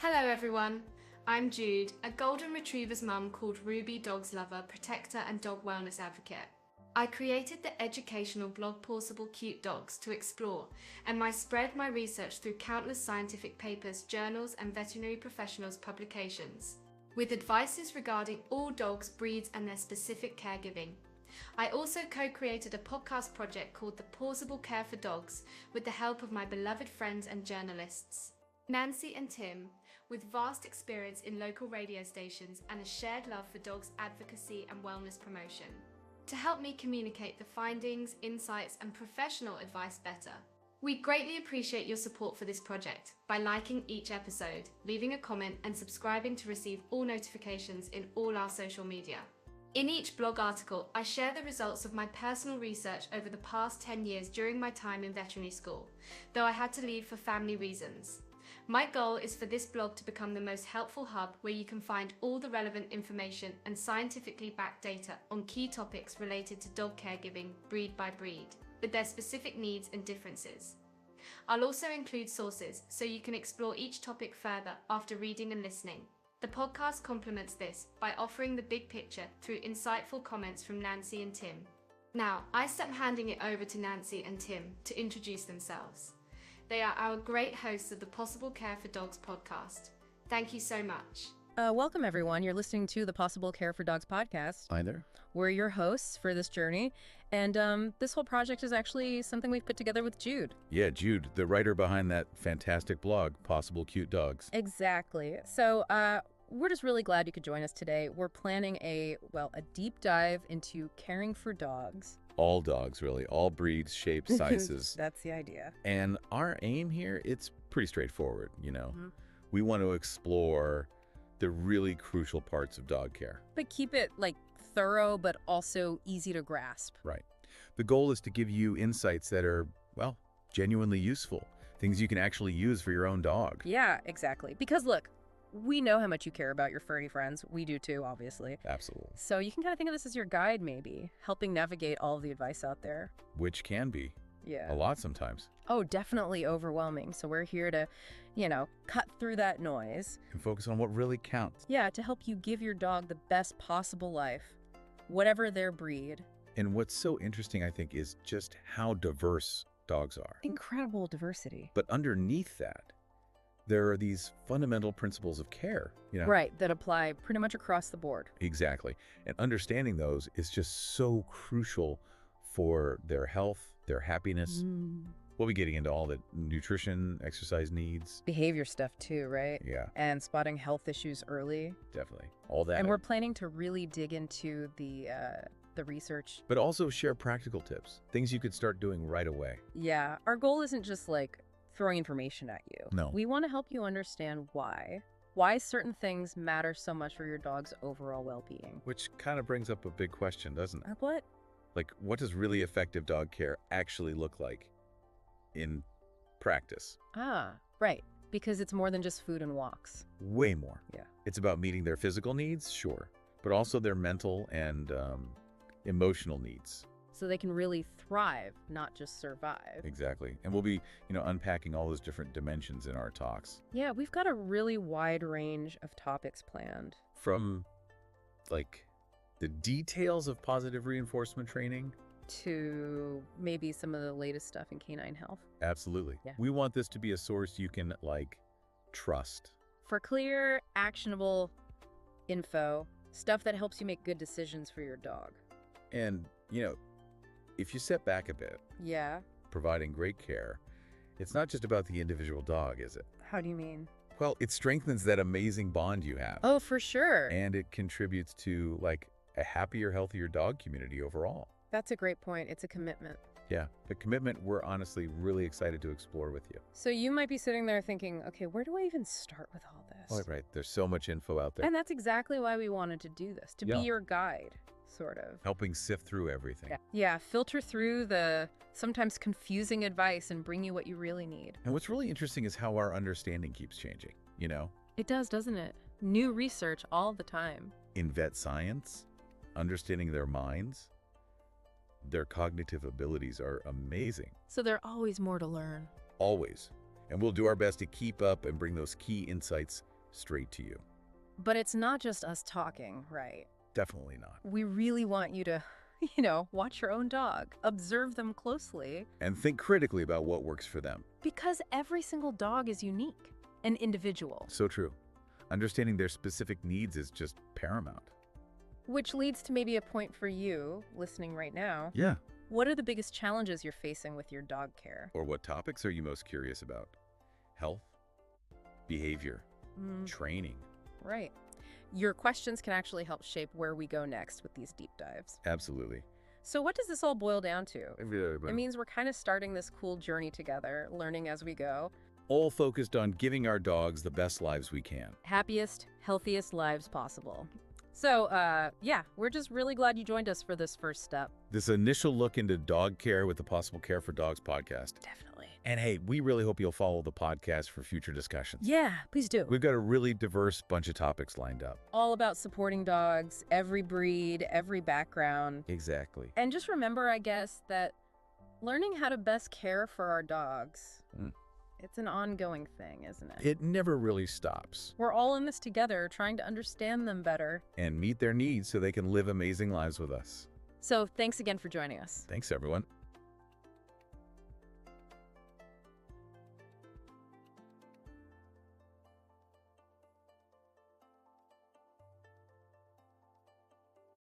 Hello everyone, I'm Jude, a golden retriever's mum called Ruby Dogs Lover, protector and dog wellness advocate. I created the educational blog Pawsible Cute Dogs to explore, and I spread my research through countless scientific papers, journals and veterinary professionals' publications, with advices regarding all dogs, breeds and their specific caregiving. I also co-created a podcast project called the Pawsible Care for Dogs with the help of my beloved friends and journalists, Nancy and Tim, with vast experience in local radio stations and a shared love for dogs advocacy and wellness promotion, to help me communicate the findings, insights and professional advice better. We greatly appreciate your support for this project by liking each episode, leaving a comment and subscribing to receive all notifications in all our social media. In each blog article, I share the results of my personal research over the past 10 years during my time in veterinary school, though I had to leave for family reasons. My goal is for this blog to become the most helpful hub where you can find all the relevant information and scientifically backed data on key topics related to dog caregiving breed by breed, with their specific needs and differences. I'll also include sources so you can explore each topic further after reading and listening. The podcast complements this by offering the big picture through insightful comments from Nancy and Tim. Now, I step handing it over to Nancy and Tim to introduce themselves. They are our great hosts of the Pawsible Care for Dogs podcast. Thank you so much. Welcome, everyone. You're listening to the Pawsible Care for Dogs podcast. Hi there. We're your hosts for this journey, and this whole project is actually something we've put together with Jude. Yeah, Jude, the writer behind that fantastic blog, Pawsible Cute Dogs. Exactly. So we're just really glad you could join us today. We're planning a deep dive into caring for dogs. All dogs, really. All breeds, shapes, sizes. That's the idea. And our aim here, it's pretty straightforward, you know. We want to explore the really crucial parts of dog care. But keep it, thorough, but also easy to grasp. Right. The goal is to give you insights that are, genuinely useful. Things you can actually use for your own dog. Yeah, exactly. Because, look, we know how much you care about your furry friends. We do too, obviously. Absolutely. So you can kind of think of this as your guide, maybe, helping navigate all of the advice out there. Which can be. Yeah. A lot sometimes. Oh, definitely overwhelming. So we're here to, cut through that noise. And focus on what really counts. Yeah, to help you give your dog the best possible life, whatever their breed. And what's so interesting, I think, is just how diverse dogs are. Incredible diversity. But underneath that, there are these fundamental principles of care, Right, that apply pretty much across the board. Exactly. And understanding those is just so crucial for their health, their happiness. We'll be getting into all the nutrition, exercise needs. Behavior stuff too, right? Yeah. And spotting health issues early. Definitely. All that. And we're planning to really dig into the research. But also share practical tips, things you could start doing right away. Yeah. Our goal isn't just throwing information at you. No. We want to help you understand why certain things matter so much for your dog's overall well-being. Which kind of brings up a big question, doesn't it? What? What does really effective dog care actually look like in practice? Right. Because it's more than just food and walks. Way more. Yeah. It's about meeting their physical needs, sure, but also their mental and emotional needs. So they can really thrive, not just survive. Exactly. And we'll be, unpacking all those different dimensions in our talks. Yeah, we've got a really wide range of topics planned. From, the details of positive reinforcement training to maybe some of the latest stuff in canine health. Absolutely. Yeah. We want this to be a source you can, trust. For clear, actionable info, stuff that helps you make good decisions for your dog. And, if you step back a bit, Yeah. providing great care, it's not just about the individual dog, is it? How do you mean? Well, it strengthens that amazing bond you have. Oh, for sure. And it contributes to, a happier, healthier dog community overall. That's a great point. It's a commitment. Yeah, the commitment we're honestly really excited to explore with you. So you might be sitting there thinking, okay, where do I even start with all this? Oh, right. There's so much info out there. And that's exactly why we wanted to do this, to be your guide, sort of. Helping sift through everything. Yeah, filter through the sometimes confusing advice and bring you what you really need. And what's really interesting is how our understanding keeps changing, It does, doesn't it? New research all the time. In vet science, understanding their minds, their cognitive abilities are amazing. So there's always more to learn. Always. And we'll do our best to keep up and bring those key insights straight to you. But it's not just us talking, right? Definitely not. We really want you to, watch your own dog, observe them closely. And think critically about what works for them. Because every single dog is unique and individual. So true. Understanding their specific needs is just paramount. Which leads to maybe a point for you, listening right now. Yeah. What are the biggest challenges you're facing with your dog care? Or what topics are you most curious about? Health, behavior, training. Right. Your questions can actually help shape where we go next with these deep dives. Absolutely. So what does this all boil down to? It means we're kind of starting this cool journey together, learning as we go. All focused on giving our dogs the best lives we can. Happiest, healthiest lives possible. So, we're just really glad you joined us for this first step. This initial look into dog care with the Possible Care for Dogs podcast. Definitely. And hey, we really hope you'll follow the podcast for future discussions. Yeah, please do. We've got a really diverse bunch of topics lined up. All about supporting dogs, every breed, every background. Exactly. And just remember, I guess, that learning how to best care for our dogs, it's an ongoing thing, isn't it? It never really stops. We're all in this together, trying to understand them better. And meet their needs so they can live amazing lives with us. So thanks again for joining us. Thanks, everyone.